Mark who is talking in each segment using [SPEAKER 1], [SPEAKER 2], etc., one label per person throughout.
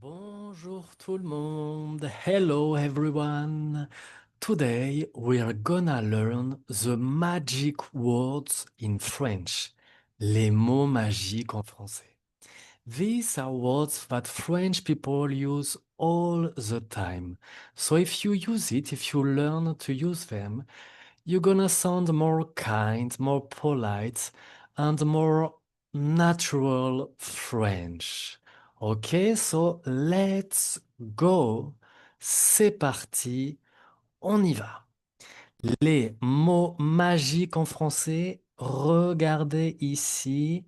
[SPEAKER 1] Bonjour tout le monde. Hello everyone. Today we are gonna learn the magic words in French. Les mots magiques en français. These are words that French people use all the time. So if you use it, if you learn to use them, you're gonna sound more kind, more polite, and more natural French. Ok, so let's go. C'est parti, on y va. Les mots magiques en français, regardez ici,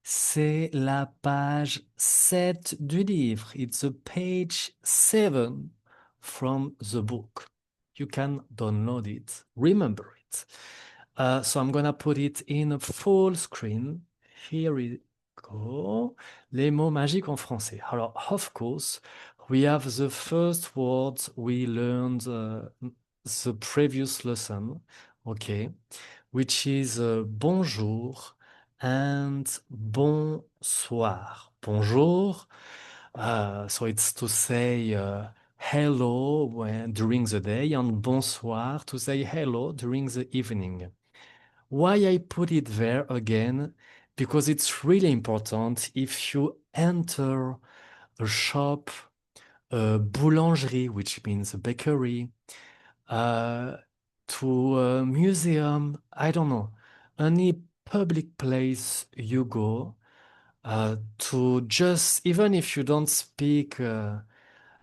[SPEAKER 1] c'est la page 7 du livre. It's a page 7 from the book. You can download it, remember it. So I'm gonna put it in full screen. Here we go. Les mots magiques en français. Alors, of course, we have the first words we learned the previous lesson, okay, which is bonjour and bonsoir. Bonjour, so it's to say hello during the day, and bonsoir to say hello during the evening. Why I put it there again? Because it's really important if you enter a shop, a boulangerie, which means a bakery, uh, to a museum, I don't know, any public place you go, to just, even if you don't speak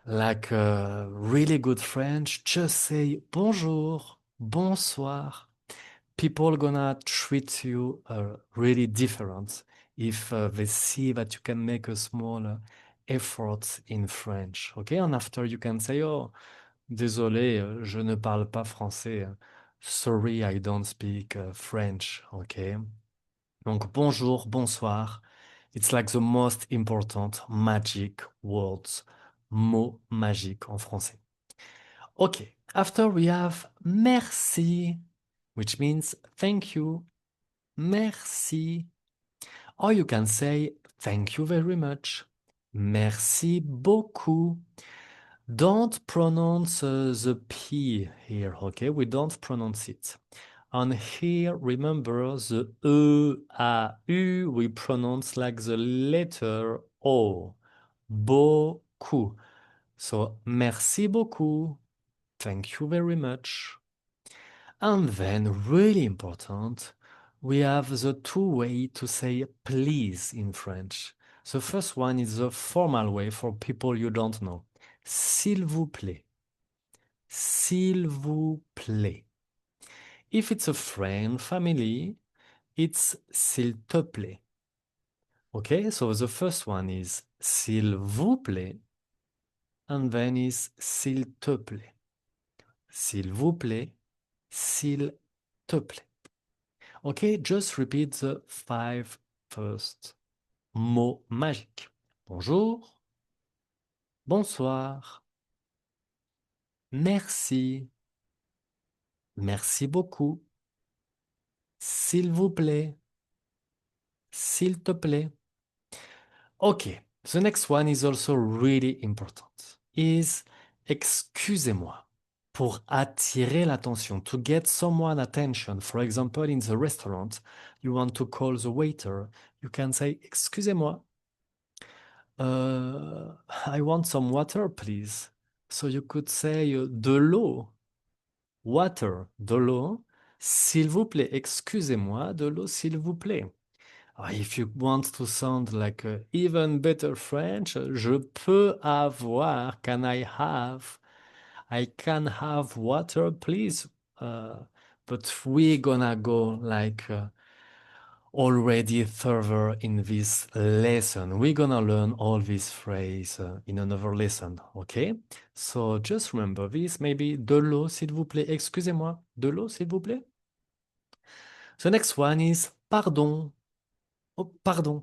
[SPEAKER 1] like really good French, just say bonjour, bonsoir. People gonna treat you really different if they see that you can make a small effort in French. Okay, and after you can say, oh, désolé, je ne parle pas français. Sorry, I don't speak French. Okay. Donc bonjour, bonsoir. It's like the most important magic words, mots magiques en français. Okay. After we have merci, which means thank you. Merci. Or you can say thank you very much. Merci beaucoup. Don't pronounce the P here, okay? We don't pronounce it. And here, remember the E, A, U, we pronounce like the letter O. Beaucoup. So, merci beaucoup. Thank you very much. And then, really important, we have the two ways to say please in French. The first one is the formal way for people you don't know. S'il vous plaît. S'il vous plaît. If it's a friend, family, it's s'il te plaît. Okay, so the first one is s'il vous plaît, and then is s'il te plaît. S'il vous plaît, s'il te plaît. Okay, just repeat the five first mots magiques. Bonjour, bonsoir, merci, merci beaucoup, s'il vous plaît, s'il te plaît. Okay, the next one is also really important. Is excusez-moi. Pour attirer l'attention, to get someone attention. For example, in the restaurant, you want to call the waiter. You can say, excusez-moi. I want some water, please. So you could say de l'eau, water, de l'eau. S'il vous plaît, excusez-moi, de l'eau, s'il vous plaît. If you want to sound like even better French, je peux avoir, can I have? I can have water, please. But we're gonna go like already further in this lesson. We're gonna learn all these phrases in another lesson, okay? So just remember this, maybe de l'eau, s'il vous plaît. Excusez-moi, de l'eau, s'il vous plaît. The next one is pardon. Oh, pardon.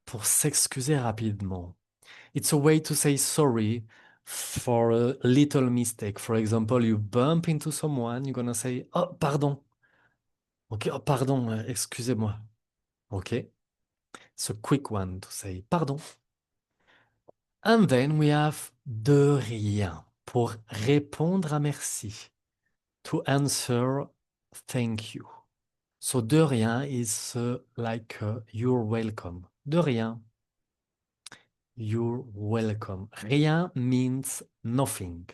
[SPEAKER 1] Pour s'excuser rapidement. It's a way to say sorry for a little mistake. For example, you bump into someone, you're gonna say, oh, pardon. Ok, oh, pardon, excusez-moi. Ok, it's a quick one to say pardon. And then we have de rien pour répondre à merci. To answer thank you. So de rien is like you're welcome. De rien. You're welcome. Rien means nothing.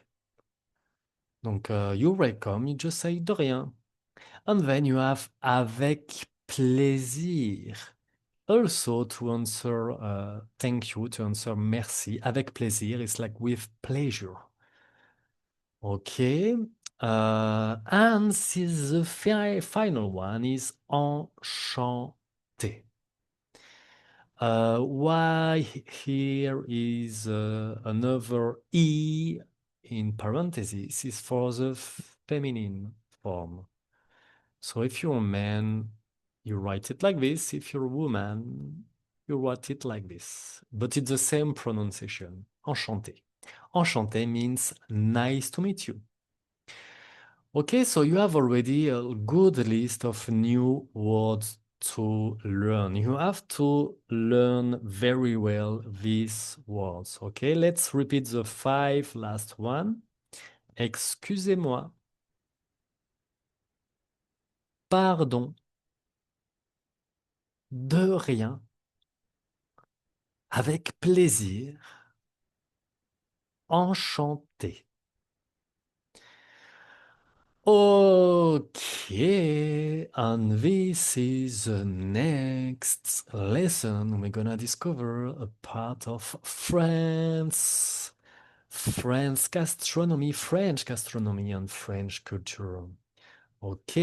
[SPEAKER 1] Donc you're welcome, you just say de rien. And then you have avec plaisir. Also to answer thank you, to answer merci, avec plaisir is like with pleasure. Okay. And this, the final one is enchanté. Why here is another E in parentheses is for the feminine form. So if you're a man, you write it like this. If you're a woman, you write it like this. But it's the same pronunciation. Enchanté. Enchanté means nice to meet you. Okay, so you have already a good list of new words to learn. You have to learn very well these words. Okay, let's repeat the five last one. Excusez-moi. Pardon. De rien. Avec plaisir. Enchanté. Okay, and this is the next lesson. We're gonna discover a part of France, France gastronomy, French gastronomy and French culture. Ok,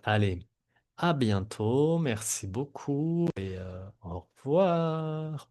[SPEAKER 1] allez, à bientôt, merci beaucoup et au revoir.